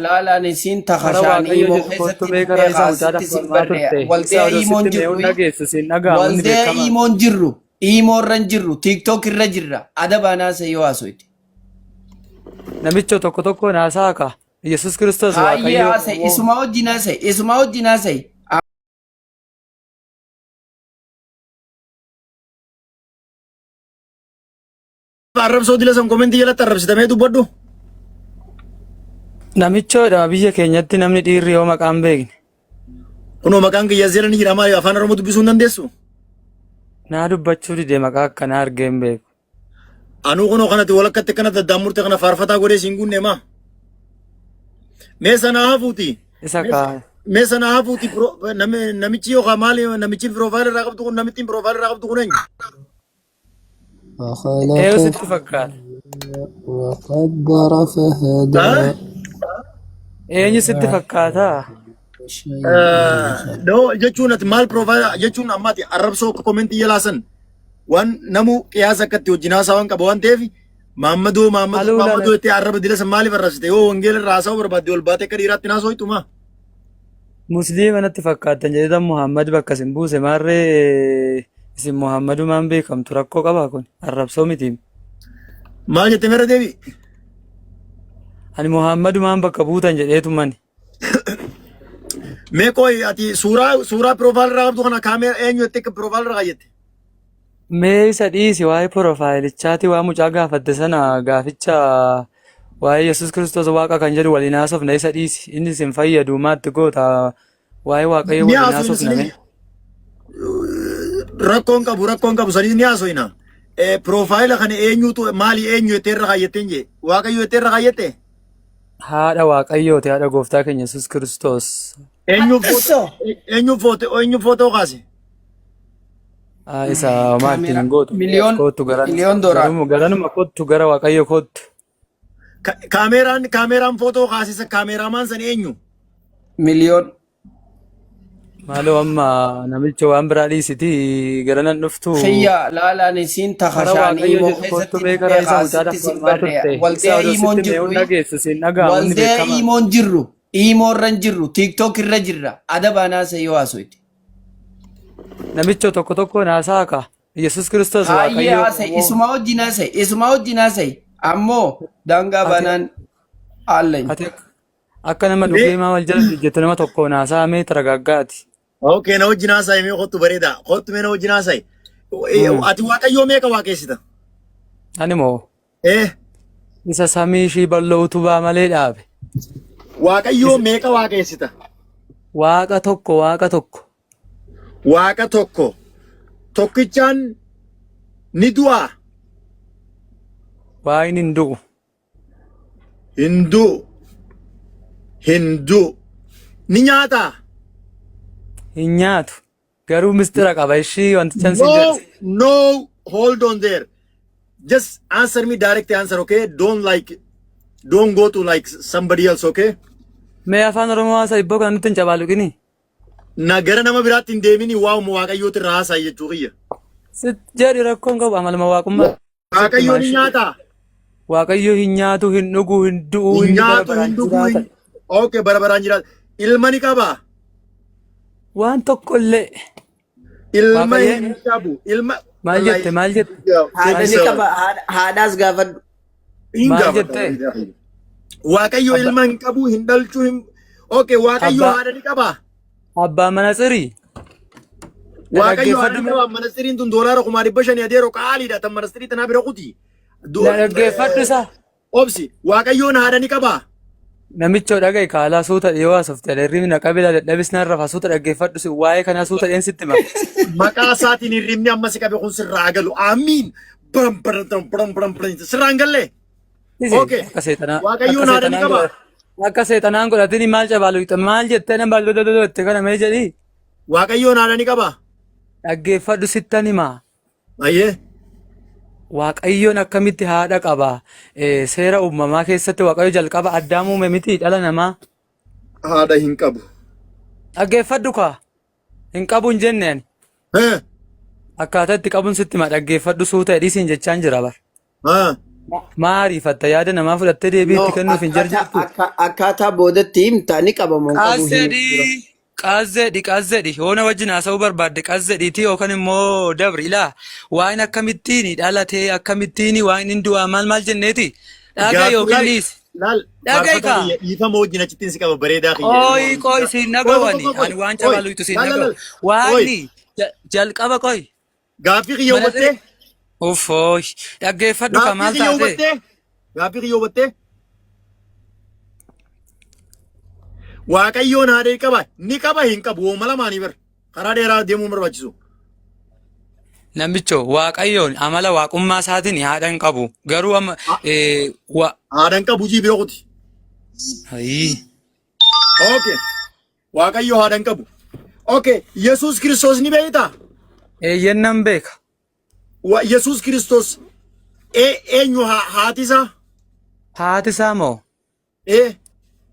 Laalaan isiin Kara takashaan waaqayyo immoo jedhu kottu keessatti mee gara isaa beekaa mucaadhaaf sitti falmaa sibbadhe turte. Isa waldee odoo imoon sitti mee jirru hunda geessu siin dhaga'amu inni waldee beekamaa. imoon jirru imoon irra jirru tiiktook irra jirra adabaanaa yoo haasofte. Namicha tokko tokko naasaa ka. Yesus Kiristoos Hayyee waaqayyo haasa'e isuma wajjin haasa'e isuma wajjin haasa'e. Arrabsoo dila san komentii jalatti arrabsitamee dubbadhu. namichoodha biyya keenyatti namni dhiirri yoo maqaan beekne. Kunoo maqaan kiyya Azeera ni jedhama afaan Oromoo dubbisuu hin dandeessu. Naa dubbachuu dide maqaa akkanaa argee hin beeku. Anuu kunoo kanatti walakkatti kana daddaamurte kana faarfataa godhee siin gunne maa. Mee sana hafuuti. Isa kaa. Mee sana hafuuti namichi yookaan maali namichi piroofaayilii irraa qabdu kun namittiin piroofaayilii irraa qabdu kun eenyu? Eeyyuu sitti fakkaata. وقدر فهدى Eenyu sitti fakkaata. No jechuun ati maal piroofaayilii jechuun ammaati arrabsoo komentii jalaa san waan namu qiyaasa akkatti wajjin haasawaan qaba waan ta'eef Maammadoo itti arraba dila san maaliif arrabsite yoo wangeela irraa haasawuu barbaadde ol baatee akka dhiiraatti naasoo ituma. Musliima natti fakkaatan jedhetan Muhammad bakka isin buuse maarree isin Muhammadumaan beekamtu rakkoo qabaa kun arrabsoo miti. Maal jette meera deebi? Ani Muhammadumaan bakka buutan jedheetu mani. Mee kooyi ati suuraa piroofaayilii irraa qabdu kana kaameera eenyu jettee akka piroofaayilii irraa jette? Mee isa dhiisi waa'ee piroofaayilichaati waa mucaa gaafatte sana gaaficha waa'ee Yesus Kiristoos waaqa kan jedhu waliin haasofna isa dhiisi inni isin fayyadu maatti goota waa'ee waaqayyo waliin haasofname. Rakkoon qabu sanii ni haasoyna. Piroofaayila kana eenyutu maali eenyu jettee irra kaayyattee jee waaqayyo jettee irra kaayyette? Haadha waaqayyooti haadha gooftaa keenya Yesus Kiristoos. Eenyu footoo kaase? Isa maatti hin gootu. Kootu miliyoon doolaa. Garanuma kootu gara waaqayyo kootu. Kaameeraan footoo kaasisa kaameeraamaan san eenyu? Miliyoon. Maaloo amma namicha waan biraa dhiisiti garanan dhuftu. Xiyyaa laalaan isiin takashaan immoo keessatti beekaa sitti sibbadhe waldee imoon jirru waldee imoon jirru imoon irra jirru tiiktook irra jirra adabaanaa yoo haasofte. Namicha tokko tokko naasaa ka. Yesus Kiristoos Hayyee haasa'e isuma wajjin haasa'e isuma wajjin haasa'e ammoo daangaa baanaan haalleen. Akka nama dhugeemaa wal jala jettu nama tokko naasaa mee taragaaggaati. Okay, na wajjin haasa'e mee kottu bareeda. Kottu mee na wajjin haasa'e. Ati waaqayyoo meeqa waaqessita? Ani moo? Eh. Isa samii ishii bal'oo utubaa malee dhaabe. Waaqayyoo meeqa waaqessita? Waaqa tokko waaqa tokko. Waaqa tokko. Tokkichaan ni du'aa? Waaqni hin du'u. Hin du'u. Hin du'u. Ni nyaataa? Hin nyaatu. Garuu mistira qaba ishii wantichaan si jedhe. No, hold on there. Just answer me direct answer, okay? Don't go to like somebody else, okay? Mee afaan Oromoo haasaa ibboo kana nutti hin cabaaluqini. Gara nama biraatti hin deemini waa'uma waaqayyooti irraa haasaa jechuu kiyya. Sit jedhi rakkoon qabu amaluma waaqummaa. Waaqayyoon hin nyaataa? Waaqayyo hin nyaatu, hin dhugu, hin du'u, hin nyaatu, hin dhugu. Okay, bara baraan jiraata. Ilma ni qabaa? Waan tokko illee. Ilma hin qabu. Ilma. Maal jette maal jette? Haadha ni qaba haadhaas gaafadhu. Maal jette? Waaqayyo ilma hin qabu hin dhalchuu hin. Okay, waaqayyo haadha ni qabaa? Abbaa manatsirii. Waaqayyo haadha ni qabaa manatsiriin tun doolaara 500 adeero qaaliidha tan manatsirii tanaa bira kuti. Dhaggeeffadhu isaa. Obsi waaqayyoon haadha ni qabaa? Namicha dhagaye kaalaa suuta dhiyoo haasofte hirribni qabila dadhabisnaan rafa suuta dhaggeeffadhu si waa'ee kanaa suuta dheensitti ma. Maqaa isaatiin hirribni amma si qabe kun sirraa galu amiin. Sirraan galle. Okay. Waaqayyoon haadha ni qabaa? Akka seexanaan godhatini maal cabaalu maal jettee nama bal'oodoo kana mee jedhi. Waaqayyoon haadha ni qabaa? Dhaggeeffadhu sittan himaa. Ayyee. Waaqayyoon akkamitti haadha qaba? Seera uumamaa keessatti waaqayyo jalqaba addaam uume miti dhala namaa. Haadha hin qabu. Dhaggeeffadhu kaa. Hin qabu hin jenneen. Akkaataa itti qabuun sitti ma dhaggeeffadhu suuta hidhiisiin jechaan jira bar. Maariifatta yaada namaa fudhattee deebiitti kennuuf hin jarjartu. akkaataa boodatti himta ni qabamu hin qabu hin dura. Qaazzeedhi yoona wajjin haasa'uu barbaadde qaazzeedhiiti yookaan immoo dabri ilaa waan akkamittiin dhalatee akkamittiin waan hin du'aa maal jenneeti dhagaa yookiin dhiisi. Laal Dhagaa kaa. dhiifama wajjin achittiin si qaba bareedaa Qoy siin nagawani ani waan cabaaluutu siin nagawa. Waani jalqaba qoy. Gaaffii kiyya hubattee? Uffooy dhaggeeffadhu ka maal taate. Gaaffii kiyya hubattee? Waaqayyoon haadhee qaba ni qaba hin qabu wooma lamaanii bar karaa dheeraa deemuu barbaachisu. Namicho waaqayyoon amala waaqummaa isaatiin haadha hin qabu garuu Haadha hin qabu hojii birookuti. Okay. Waaqayyo haadha hin qabu. Okay. Yesuus Kiristoos ni beektaa? Eeyyennan beeka. Yesuus Kiristoos eenyu haati isaa? Haati isaa moo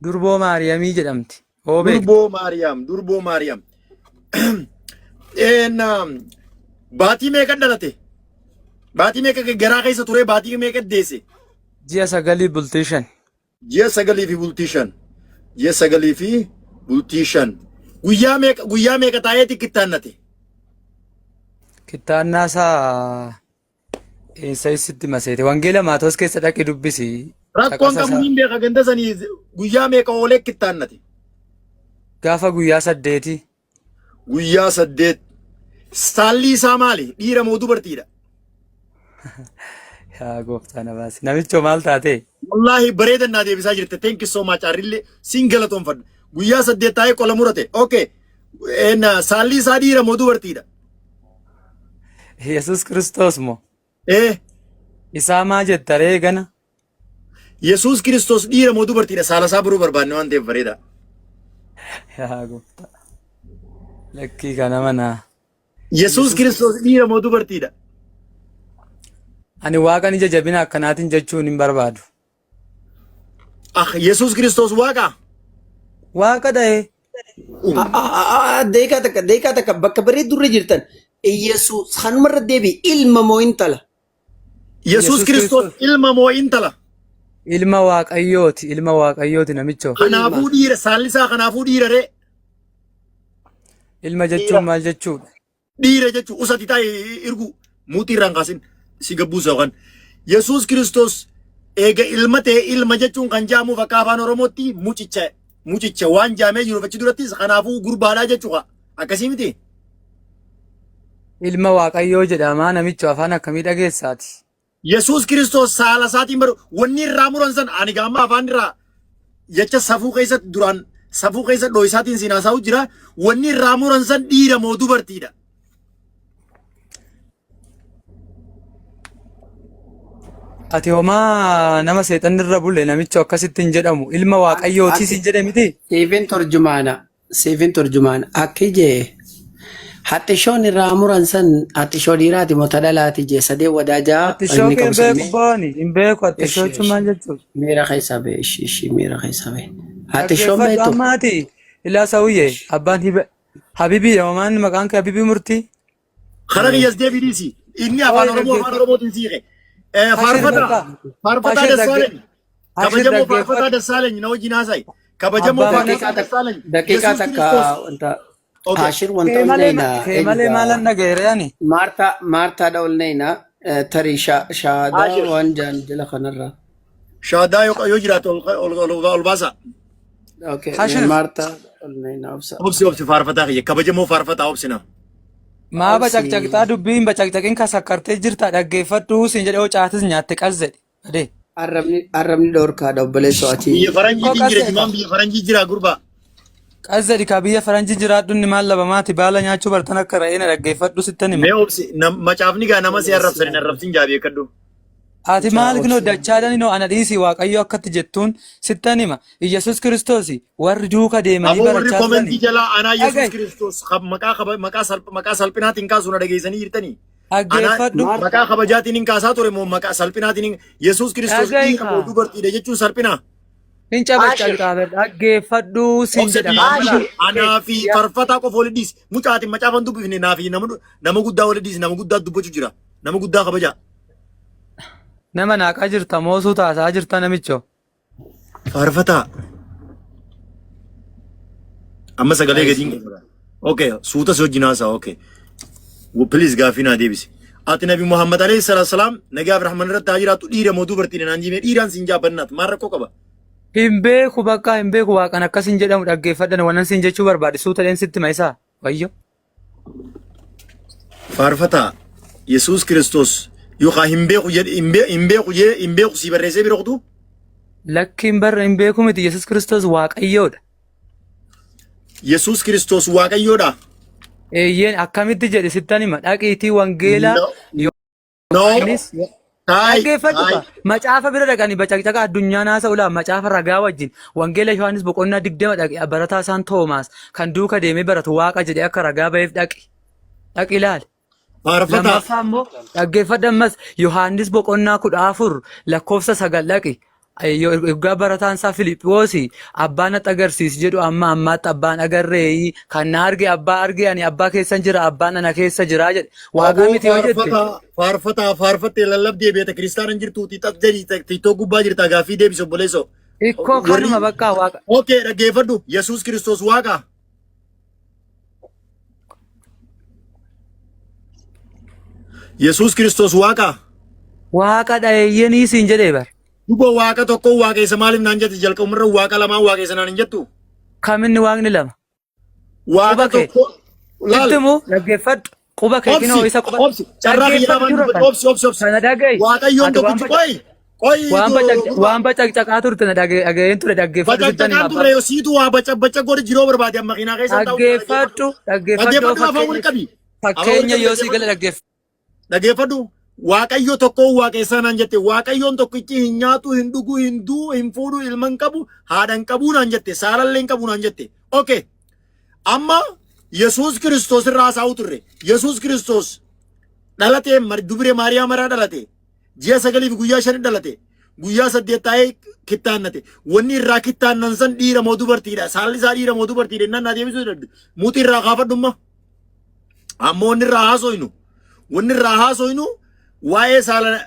Durboo Maariyaamii jedhamti. Durboo Maariyaam. Baatii meeqa dhalate? Baatii meeqa garaa keessa ture? Baatii meeqa deesse? Ji'a 9 bultii 5. Ji'a 9 fi bultii 5. Ji'a 9 fi bultii 5. Guyyaa meeqa taa'eeti kittaannate? Kittaannaa isaa eessatti maseete wangeela Maatewos keessa dhaqi dubbisi. Rakkoon qabu hin beeka ganda sanii guyyaa meeqa oolee kittaannate? Gaafa guyyaa 8. Guyyaa 8. Saalli isaa maali? Dhiira moo dubartiidha? Yaa gooftaa na baasi. Namicho maal taate? Wallaahi bareedannaa deebisaa jirte. Thank you so much. Arrillee siin galatoomfadha. Guyyaa 8 taa'ee qola murate. Okay. Saalli isaa dhiira moo dubartiidha? Yesuus Kiristoos moo? Isaa maa jetta reegana? Yesuus Kiristoos dhiira moo dubartiidha? Saala isaa biroo barbaanne waan ta'eef bareeda. Yaa gooftaa. Lakkii kana manaa. Yesuus Kiristoos dhiira moo dubartiidha? Ani Waaqan ija jabina akkanaatiin jechuun hin barbaadu. Yesuus Kiristoos Waaqa? Waaqa ta'e. Deekaa takka bakka bareeddurra jirtan. Yesuus kanumarra deebi ilma moo intala? Yesuus Kiristoos ilma moo intala? Ilma Waaqayyooti. Ilma Waaqayyooti namicho. Kanaafuu dhiira saalli isaa kanaafuu dhiira ree? Ilma jechuun maal jechuudha? Dhiira jechuun usati taa'e irgu muutii irraan kaasin si gabbuusa yookaan. Yesuus Kiristoos eega ilma ta'e ilma jechuun kan jaamuuf akka afaan Oromootti mucicha waan jaamee jiruuf achi durattis kanaafuu gurbaadhaa jechuudha. Akkasii miti? Ilma Waaqayyoo jedhama namicho afaan akkamii dhageessaati? Yesuus Kiristoos saala isaatiin baru wanni irraa muran san ani gaamma afaan irraa jecha safuu keessatti duraan safuu keessa dhoo'isaatiin siin haasa'u jira wanni irraa muran san dhiira moo dubartiidha? Ati homaa nama seexanni irra bulle namicho akkasittiin jedhamu ilma Waaqayyootii siin jedhe miti? Seefin turjumaana akki jee haxishoon irraa muran san haxishoo dhiiraati moo dhalaati jee sadee wadaajaa Haxishoo hin beeku baani hin beeku haxishoo jechuun maal jechuudha? miira keessa ba'e ishii miira keessa ba'e haxishoon Dhaggeeffadhu beektu ammaati ilaa sawuyyee abbaan Habibii yoomaan maqaan kee Habibii murtii? Kana kiyyas deebiidhiisi. Inni afaan Oromootiin siiqe. Faarfataa Dassaaleny. Kabajamoo Faarfataa Dassaaleny na wajjin haasa'i. Kabajamoo Faarfataa Dassaaleny. daqiiqaa takka wanta Ashir wanta olneyna Malee maalan dhagayeere ani? maartaadha olneyna tarii shaadaa waan jaan jala kanarra. Shaadaa yoo jiraatu ol baasa. Ashir. Maartaa olneyna obsa. Obsi faarfataa kiyya. Kabajamoo Faarfataa obsina. Maa bacaqcaqxaa dubbiin bacaqcaqin kasakkartee jirta dhaggeeffadhu siin jedhee caatis nyaatte qazzedhe. Adee. Arrabni dhoorkaadha obboleessoo ati. Biyya faranjiitiin jira jimaan biyya faranjii jira gurbaa. Qazzedhi ka biyya faranjii jiraadhu inni maal labamaati baala nyaachuu bartan akka ra'eena dhaggeeffadhu sittan hima. Mee obsi macaafni gaa nama si arrabsan hin arrabsin jaabii akkadhu. Ati maal kinoo dachaadhaan inoo ana dhiisii Waaqayyo akkatti jettuun sittan hima. Yesuus Kiristoos warri duuka deemanii Warri barachaa komentii turani. jalaa anaa Yesuus Dhaga'i. Kiristoos maqaa salphinaatiin kaasuu na dhageessanii jirtanii. Dhaggeeffadhu. Maqaa kabajaatiin hin kaasaa ture moo maqaa salphinaatiin Yesuus Kiristoos Dhaga'i dhiira moo kaa. dubartiidha jechuun salphina. Hin cabacaqxaabe dhaggeeffadhu siin jedha. Anaa fi faarfataa qofa wali dhiisi. Mucaatiin macaafan dubbifne naa fi nama guddaa wali dhiisi. Nama guddaa dubbachuu jira. Nama guddaa kabaja. Nama naaqaa jirta moosuu taasaa jirta namicho. Faarfataa. Amma sagalee gadiin qaba. Okay, suuta si wajjin haasa'a. Okay. Please gaaffii naa deebisi. Ati Nabi Muhammad alayhi salaam nagaa fi rahman irratti haa jiraatu dhiira moo dubartiin naan jimee dhiiraan siin jaabannaat maal rakkoo qaba? Hin beeku bakka hin beeku waaqan akkas hin jedhamu dhaggeeffadhan wannan siin jechuu barbaade suuta dheen sitti maisaa wayyo. Faarfataa Yesuus Kiristoos yookaan hin beeku si barreessee biroqtu? Lakkiin barra hin beeku miti Yesuus Kiristoos waaqayyoodha. Yesuus Kiristoos waaqayyoodha. Eeyyeen akkamitti jedhe sittan hima dhaqiitii wangeelaa Yohaanis dhaggeeffadhu macaafa bira dhaqanii bacaqcaqa addunyaa naasa ulaa macaafa ragaa wajjin wangeela Yohaanis boqonnaa 20 dhaqe barataa isaan Toomaas kan duuka deemee baratu waaqa jedhe akka ragaa ba'eef dhaqi ilaali. Lammaffaa immoo dhaggeeffadhu ammas Yohaanis boqonnaa 14 lakkoofsa 9 dhaqi. Yoggaa barataan isaa Filiphoosi abbaan natti agarsiisi jedhu amma ammaatti abbaan agarree kan na arge abbaa arge ani abbaa keessan jira abbaan ana keessa jira jedhe waaqa miti yoo jette. Faarfattee lallabdee beeta kiristaanan jirtuuti xaxjari tiktoo gubbaa jirta gaaffii deebisi obboleessoo. Ikkoo kanuma bakka waaqa. Okay dhaggeeffadhu Yesuus Kiristoos waaqa. Yesuus Kiristoos waaqa. Waaqa dhayeeyyenii siin jedhee bara. Duba waaqa tokko waaqa isa maaliif naan jette jalqabumarra waaqa lamaa waaqa isa naan hin jettu? Kaminni waaqni lama? Waaqa tokko laal. Ittimu dhaggeeffadhu quba kee kinoo isa quba. Carraa kiyyaman obsi. Kana dhagaye. Waaqayyoon tokkichi qoyi. Waan bacaqcaqaa turte na dhageen ture dhaggeeffadhu. Bacaqcaqaan turre yoo siitu waa bacaq godhe jiroo barbaade amma makiinaa keessa ta'u. Dhaggeeffadhu. Fakkeenya yoo si gala dhaggeeffadhu. Dhaggeeffadhu. Waaqayyo tokko waaqa isaa naan jette waaqayyoon tokkichi hin nyaatu hin dhugu hin duu hin fuudhu ilma hin qabu haadha hin qabu naan jette saalallee hin qabu naan jette. Okay. Amma Yesuus Kiristoos irraa haasa'u turre. Yesuus Kiristoos dhalatee dubire Maariyaam irraa dhalate. Ji'a 9 fi guyyaa 5 dhalate. Guyyaa 8 taa'ee kittaannate. Wanni irraa kittaannan san dhiira moo dubartiidha? Saalli isaa dhiira moo dubartiidha? Innaan naa deebisuu dadhabde. Muti irraa kaafadhumma. Amma wanni irraa haasoynu. Wanni irraa haasoynu waa'ee saala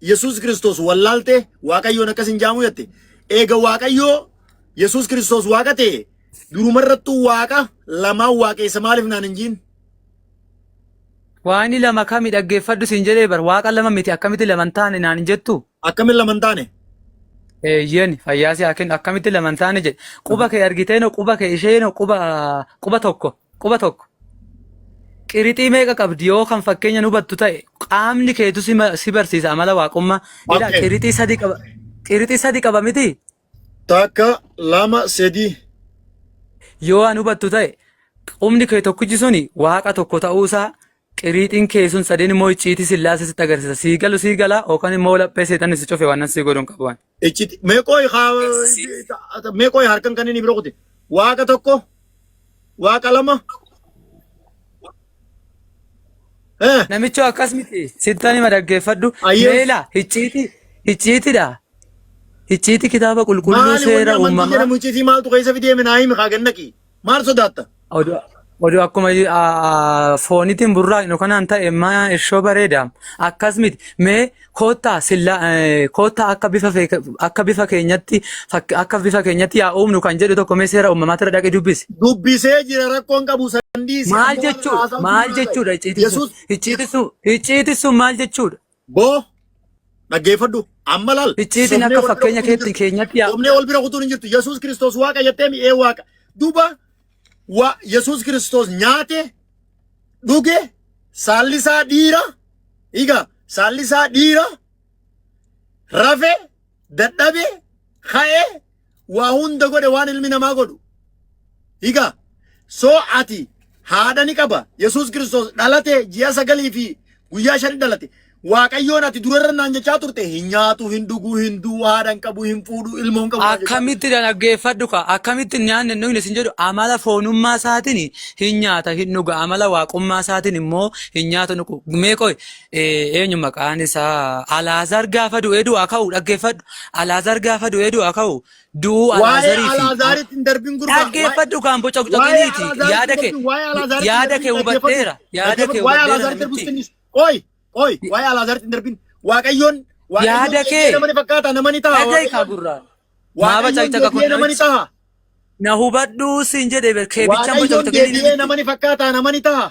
Yesuus Kiristoos wallaalte waaqayyoon akkas hin jaamu jette. Eega waaqayyoo Yesuus Kiristoos waaqa ta'e durumarrattuu waaqa lamaan waaqessa maaliif naan hin jiin? Waani lama kami dhaggeeffadhu siin jedhee bar waaqa lama miti akkamitti laman taane naan hin jettu? Akkamitti laman taane? Eeyyeen fayyaasi hakin akkamitti laman taane jedhe. Quba kee argiteenoo quba kee isheenoo quba tokko. Qirixii meeqa qabdi yoo kan fakkeenya nu hubattu ta'e qaamni keetu si barsiisa amala waaqummaa. Qirixii sadi qaba miti? Takka lama sadi. Yoo an hubattu ta'e qubni kee tokkichi suni waaqa tokko ta'uusaa qirixiin kee sun sadeen immoo icciitii sillaase sitti agarsiisa. Sii gala yookaan immoo laphee seetan si cufe waan si godhuun qabu waan. Icciitii meeqooyi harkan kan inni bira qote waaqa tokko waaqa lama. Namicho akkas miti sittani ma dhaggeeffadhu meela icciitidha. Icciitii kitaaba qulqulluu seera uumamaa. Maali icciitii maaltu keessa fidee minaa himi haa gannaqi maal sodaatta? Oduu akkuma foonitiin burraaqnu kanaan ta'e maa ishoo bareeda akkas miti mee koottaa akka bifa keenyatti yaa uumnu kan jedhu tokko mee seera uumamaa irra dhaqee dubbisi. Dubbisee jira rakkoon qabu sandiisi. Maal jechuudha icciitiin sun maal jechuudha? Boo dhaggeeffadhu amma laal. Icciitiin akka fakkeenya keenyatti yaa. Omnee wal bira kutuun hin jirtu Yesuus Kiristoos waaqa jettee mi'ee waaqa duuba. Yesuus Kiristoos nyaate dhuge saallisaa dhiira saallisaa dhiira rafe dadhabe ka'e waa hunda godhe waan ilmi namaa godhu soo ati haadha ni qaba Yesuus Kiristoos dhalate ji'a 9 fi guyyaa 5 dhalate waaqayyoon ati durarra naan jechaa turte hin nyaatu hin dhugu hin duu haadha hin qabu hin fuudhu ilmoo hin qabu. Akkamitti dhaggeeffadhu ka akkamitti nyaanne nuyi isin jedhu amala foonummaa isaatiin hin nyaata hin dhuga amala waaqummaa isaatiin immoo hin nyaatu nuqu meeqoo eenyu maqaan isaa Alaazaar gaafa du'ee du'aa ka'u dhaggeeffadhu Alaazaar gaafa du'ee du'aa ka'u du'uu Alaazaaritti hin darbin gurbaa dhaggeeffadhu kan boca gucaqiniiti yaada kee hubadheera waa'ee Alaazaaritti waa'ee Alaazaaritti hin darbin waaqayyoon Yaada kee. Namani fakkaata namani ta'a. Dhagahi kaa gurraan. Maa bacaqca ka kun namani ta'a. na hubadhuu siin jedhe keebicha Waaqayyoon deebi'ee namani fakkaata namani ta'a.